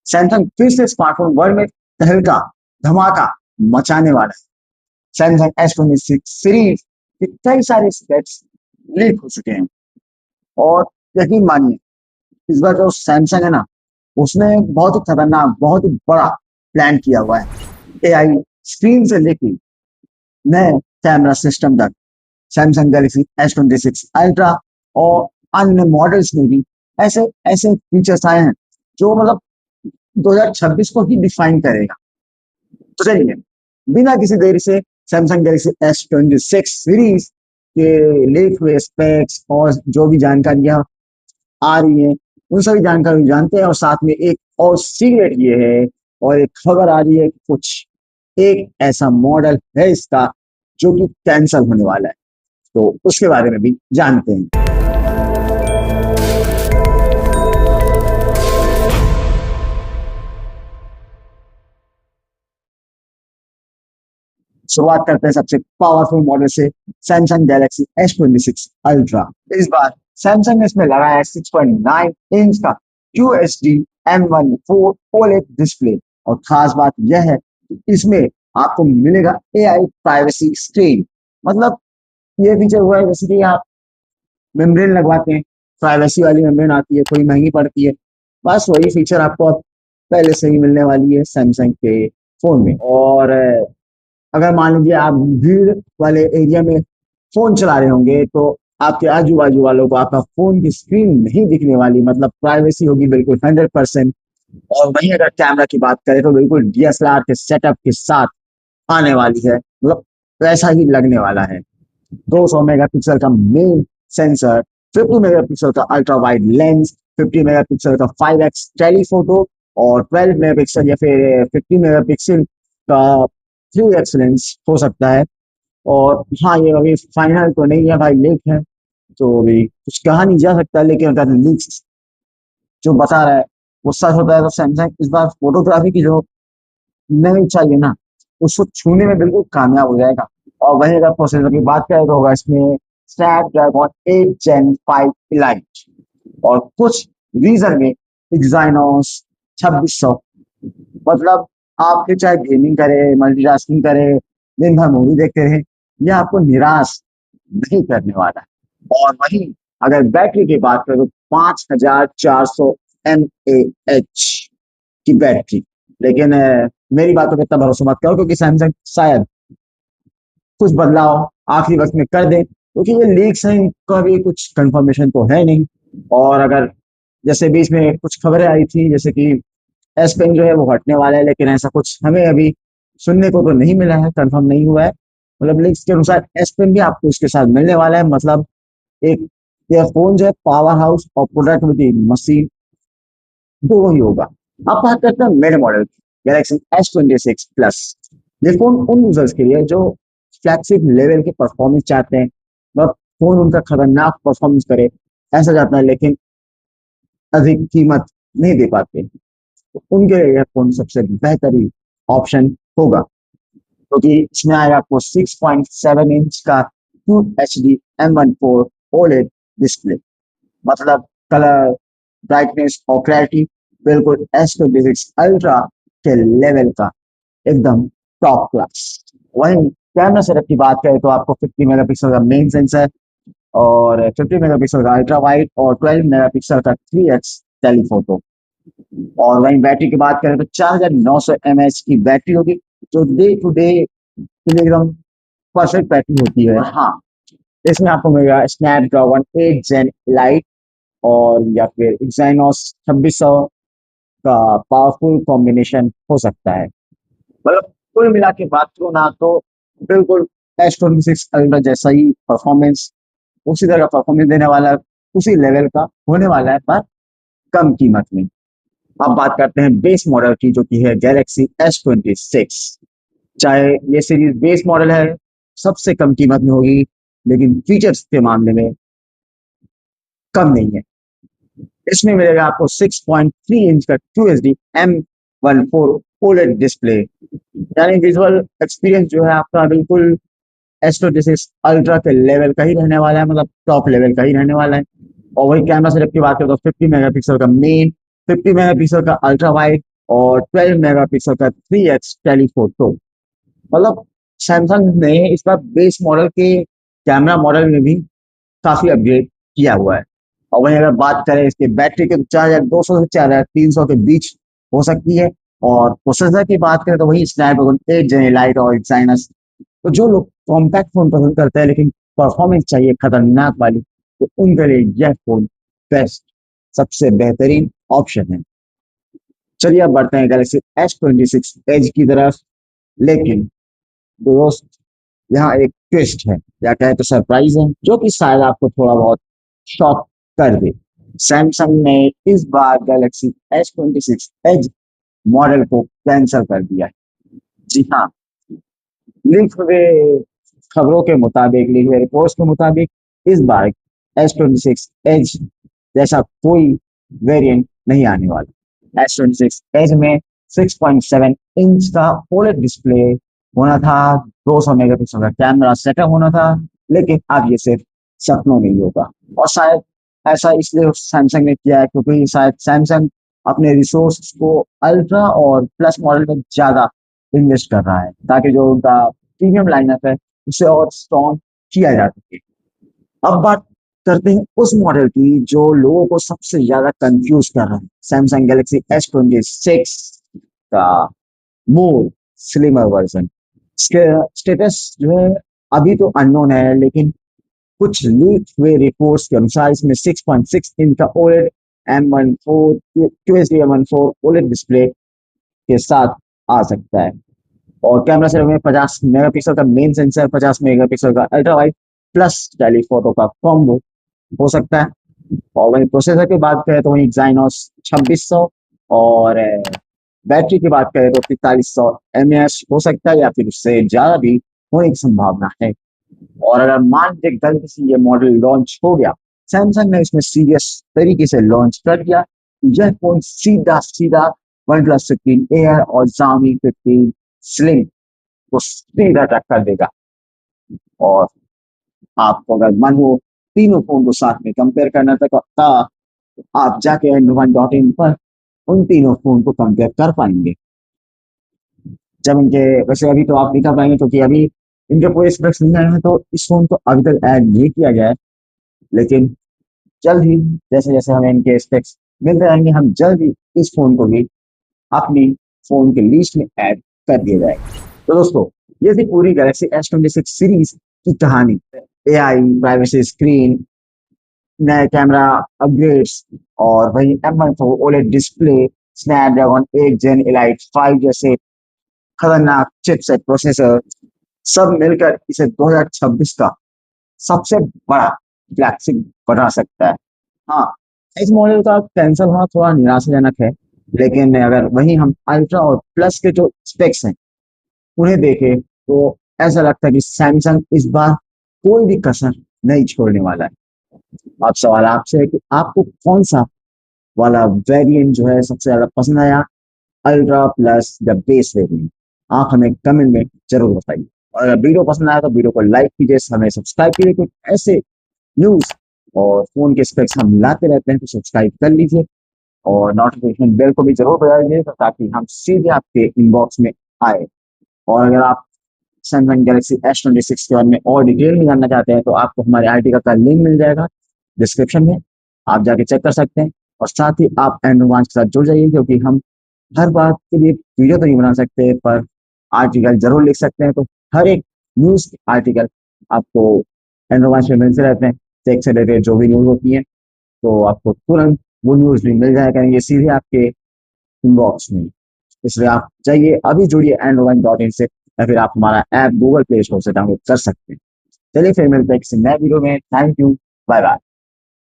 Samsung फिर से smartphone world में तहलका धमाका मचाने वाला है। सैमसंग S26 सीरीज के कई सारे स्पेक्स लीक हो चुके हैं और यकीन मानिए इस बार जो सैमसंग है ना, उसने बहुत ही खतरनाक, बहुत ही बड़ा प्लान किया हुआ है। एआई स्क्रीन से लेके नए कैमरा सिस्टम तक सैमसंग गैलेक्सी S26 अल्ट्रा और अन्य मॉडल्स में भी ऐसे ऐसे फीचर्स आए हैं जो मतलब 2026 को ही डिफाइन करेगा। तो चलिए बिना किसी देरी से सैमसंग गैलेक्सी S26 सीरीज के लीक हुए स्पेक्स और जो भी जानकारियां आ रही है उन सभी जानकारी जानते हैं। और साथ में एक और सीक्रेट ये है और एक खबर आ रही है कि कुछ एक ऐसा मॉडल है इसका जो कि कैंसिल होने वाला है, तो उसके बारे में भी जानते हैं। शुरुआत करते हैं सबसे पावरफुल मॉडल से, सैमसंग गैलेक्सी S26 अल्ट्रा। इस बार सैमसंग ने इसमें लगाया है 6.9 इंच का QHD M14 OLED डिस्प्ले। और खास बात यह है कि इसमें आपको मिलेगा AI प्राइवेसी स्क्रीन। मतलब ये फीचर हुआ है जैसे कि आप मेम्ब्रेन लगवाते हैं, प्राइवेसी वाली मेम्ब्रेन आती है, थोड़ी महंगी पड़ती है, बस वही फीचर आपको अब पहले से ही मिलने वाली है सैमसंग के फोन में। और अगर मान लीजिए आप भीड़ वाले एरिया में फोन चला रहे होंगे तो आपके आजू बाजू वालों को आपका फोन की स्क्रीन नहीं दिखने वाली, मतलब प्राइवेसी होगी बिल्कुल 100%। और वहीं अगर कैमरा की बात करें तो बिल्कुल DSLR के सेटअप के साथ आने वाली है, मतलब वैसा ही लगने वाला है। 200 मेगापिक्सल का मेन सेंसर, 50 मेगापिक्सल का अल्ट्रा वाइड लेंस, 50 मेगापिक्सल का 5x टेलीफोटो और 12 मेगापिक्सल या फिर 50 मेगापिक्सल का 3x लेंस हो सकता है। और हाँ, ये अभी फाइनल तो नहीं है भाई, लीक है तो अभी कुछ कहा नहीं जा सकता, लेकिन अगर लीक जो बता रहा है वो सच होता है तो सैमसंग इस बार फोटोग्राफी की जो नहीं चाहिए ना, उसको छूने में बिल्कुल कामयाब हो जाएगा। और वहीं अगर प्रोसेसर की बात करें तो होगा इसमें स्नैपड्रैगन 8 Gen 5 इलाइट और कुछ रीजन में एक्साइनोस 2600। मतलब आपके चाहे गेमिंग करे, मल्टीटास्किंग करे, दिन भर मूवी देखते रहे, यह आपको निराश नहीं करने वाला है। और वहीं अगर बैटरी की बात करें तो 5400 mAh की बैटरी। लेकिन मेरी बातों पे इतना भरोसा मत करो क्योंकि सैमसंग शायद कुछ बदलाव आखिरी वक्त में कर दे, क्योंकि ये लीक्स हैं, इनका भी कुछ कंफर्मेशन तो है नहीं। और अगर जैसे बीच में कुछ खबरें आई थी जैसे कि एस पेन जो है वो हटने वाला है, लेकिन ऐसा कुछ हमें अभी सुनने को तो नहीं मिला है, कंफर्म नहीं हुआ है। मतलब लीक्स के अनुसार एस पेन भी आपको इसके साथ मिलने वाला है। मतलब एक ये फोन जो है पावर हाउस और प्रोडक्टिविटी मशीन दोनों ही होगा। अब बात करते हैं मेरे मॉडल की, गैलेक्सी S26 प्लस। ये फोन उन यूजर्स के लिए जो फ्लैगशिप लेवल के परफॉर्मेंस चाहते हैं, मतलब फोन उनका खतरनाक परफॉर्मेंस करे ऐसा चाहता है लेकिन अधिक कीमत नहीं दे पाते, तो उनके लिए यह फोन सबसे बेहतरीन ऑप्शन होगा, क्योंकि इसमें आएगा आपको 6.7 इंच का QHD M14 OLED डिस्प्ले। मतलब कलर, ब्राइटनेस और क्लैरिटी बिल्कुल S26 अल्ट्रा के लेवल का, एकदम टॉप क्लास। वहीं कैमरा सेटअप की बात करें तो आपको 50 मेगापिक्सल का मेन सेंसर और 50 मेगापिक्सल का अल्ट्रा वाइड और 12 मेगापिक्सल का 3x टेलीफोटो। और वहीं बैटरी की बात करें तो 4900 mAh की बैटरी होगी, जो डे टू डे के लिए एकदम परफेक्ट बैटरी होती है। हाँ, इसमें आपको मिलेगा स्नैपड्रैगन 8 Gen लाइट और या फिर एक्साइनोस 2600 का पावरफुल कॉम्बिनेशन हो सकता है। मतलब कुल मिला के बात करूँ ना तो बिल्कुल S26 अल्ट्रा जैसा ही परफॉर्मेंस, उसी तरह का परफॉर्मेंस देने वाला, उसी लेवल का होने वाला है, पर कम कीमत में। अब बात करते हैं बेस मॉडल की जो कि है गैलेक्सी S26। चाहे ये सीरीज बेस मॉडल है, सबसे कम कीमत में होगी, लेकिन फीचर्स के मामले में कम नहीं है। इसमें मिलेगा आपको 6.3 इंच का QHD M14 OLED डिस्प्ले। यानी विजुअल एक्सपीरियंस जो है आपका बिल्कुल S26 अल्ट्रा के लेवल का ही रहने वाला है, मतलब टॉप लेवल का ही रहने वाला है। और वही कैमरा सेटअप की बात करें तो 50 मेगापिक्सल का मेन, 50 मेगापिक्सल का अल्ट्रा वाइड और 12 मेगापिक्सल का 3x टेलीफोटो। मतलब सैमसंग ने इस बार बेस मॉडल के कैमरा मॉडल में भी काफी अपग्रेड किया हुआ है। और वहीं अगर बात करें इसके बैटरी के, तो 4200 से 4300 के बीच हो सकती है। और प्रोसेसर की बात करें तो वही स्नैपड्रैगन 8 जेन एलाइट और एक्साइनस। तो जो लोग कॉम्पैक्ट फोन पसंद करते हैं लेकिन परफॉर्मेंस चाहिए खतरनाक वाली, तो उनके लिए यह फोन बेस्ट, सबसे बेहतरीन ऑप्शन है। चलिए अब बढ़ते हैं गैलेक्सी S26 एज की तरफ। लेकिन दोस्त, यहाँ एक ट्विस्ट है, या कहे तो सरप्राइज है, जो कि शायद आपको थोड़ा बहुत शॉक कर दे। सैमसंग ने इस बार गैलेक्सी S26 एज मॉडल को कैंसिल कर दिया है। जी हाँ, लीक हुए खबरों के मुताबिक, लीक हुए रिपोर्ट्स के मुताबिक, इस बार S26 एज जैसा कोई वेरिएंट नहीं आने वाला। S26 एज में 6.7 इंच का OLED डिस्प्ले होना था, 200 मेगापिक्सल का कैमरा सेटअप होना था, लेकिन अब ये सिर्फ सपनों में ही होगा। और शायद ऐसा इसलिए सैमसंग ने किया है क्योंकि शायद सैमसंग अपने रिसोर्स को अल्ट्रा और प्लस मॉडल में ज्यादा इन्वेस्ट कर रहा है, ताकि जो उनका प्रीमियम लाइनअप है उसे और स्ट्रॉन्ग किया जा सके। अब बात करते हैं उस मॉडल की जो लोगों को सबसे ज्यादा कंफ्यूज कर रहा है, सैमसंग गैलेक्सी S26 का मोर स्लिमर वर्जन। इसके स्टेटस जो है अभी तो अननोन है, लेकिन कुछ लीक हुए रिपोर्ट्स के अनुसार इसमें 6.6 इंच का OLED M1 4 QHD M1 4 OLED display के साथ आ सकता है। और कैमरा सेटअप में 50 मेगापिक्सल का मेन सेंसर, 50 मेगापिक्सल का अल्ट्रा वाइड प्लस टेलीफोटो का कॉम्बो हो सकता है। और वहीं प्रोसेसर की बात करें तो वहीं Exynos 2600, और बैटरी की बात करें तो 4500 mAh हो सकता है, या फिर उससे ज्यादा भी होने की संभावना है। और अगर मान लीजिए गलती से ये मॉडल लॉन्च हो गया, सैमसंग ने इसमें सीरियस तरीके से लॉन्च कर दिया, यह फोन सीधा सीधा OnePlus 15 एयर और Xiaomi 15 स्लिम को सीधा टक्कर देगा। और आपको अगर मन हो तीनों फोन को साथ में कंपेयर करना था, तो आप जाके android.in पर उन तीनों फोन को कंपेयर कर पाएंगे। जब इनके, वैसे अभी तो आप नहीं कर पाएंगे क्योंकि अभी इनके पूरे स्पेक्स नहीं आए हैं, तो इस फोन को अभी तक ऐड नहीं किया गया है। लेकिन जल्द ही, जैसे जैसे हमें इनके स्पेक्स मिलते रहेंगे, हम जल्द ही इस फोन को भी अपनी फोन के लिस्ट में ऐड कर दिया जाएगा। तो दोस्तों, ये थी पूरी गैलेक्सी S26 सीरीज की कहानी। AI, प्राइवेसी स्क्रीन, नए कैमरा अपग्रेड्स, और वही M1 4 OLED डिस्प्ले, स्नैपड्रैगन 8 जेन एलाइट 5 जैसे खतरनाक चिपसेट प्रोसेसर, सब मिलकर इसे 2026 का सबसे बड़ा फ्लैगशिप बना सकता है। हाँ, इस मॉडल का कैंसिल होना थोड़ा निराशाजनक है, लेकिन अगर वहीं हम अल्ट्रा और प्लस के जो स्पेक्स हैं उन्हें देखें, तो ऐसा लगता है कि सैमसंग इस बार कोई भी कसर नहीं छोड़ने वाला है। अब सवाल आपसे है कि आपको कौन सा वाला वेरिएंट जो है सबसे ज्यादा पसंद आया, अल्ट्रा, प्लस या बेस वेरिएंट? आप हमें कमेंट में जरूर बताइए। और अगर वीडियो पसंद आया तो वीडियो को लाइक कीजिए, हमें सब्सक्राइब कीजिए, क्योंकि ऐसे न्यूज और फोन के स्पेक्स हम लाते रहते हैं, तो सब्सक्राइब कर लीजिए और नोटिफिकेशन बेल को भी जरूर बजा दीजिए, तो ताकि हम सीधे आपके इनबॉक्स में आए। और अगर आप सैमसंग गैलेक्सी S26 के बारे में और डिटेल में जानना चाहते हैं, तो आपको हमारे आर्टिकल का लिंक मिल जाएगा डिस्क्रिप्शन में, आप जाके चेक कर सकते हैं। और साथ ही आप एंड्रॉइड के साथ जुड़ जाइए, क्योंकि हम हर बात के लिए वीडियो तो नहीं बना सकते, पर आर्टिकल जरूर लिख सकते हैं। तो हर एक न्यूज आर्टिकल आपको एंड्रॉइड में मिलते रहते हैं, टेक से रिलेटेड जो भी न्यूज होती है, तो आपको तुरंत वो न्यूज भी मिल जाया करेंगे सीधे आपके इनबॉक्स में। इसलिए आप जाइए अभी, जुड़िए android.in से, या फिर आप हमारा ऐप गूगल प्ले स्टोर से डाउनलोड कर सकते हैं। चलिए फिर मिलते हैं किसी नए वीडियो में। Thank you, bye bye.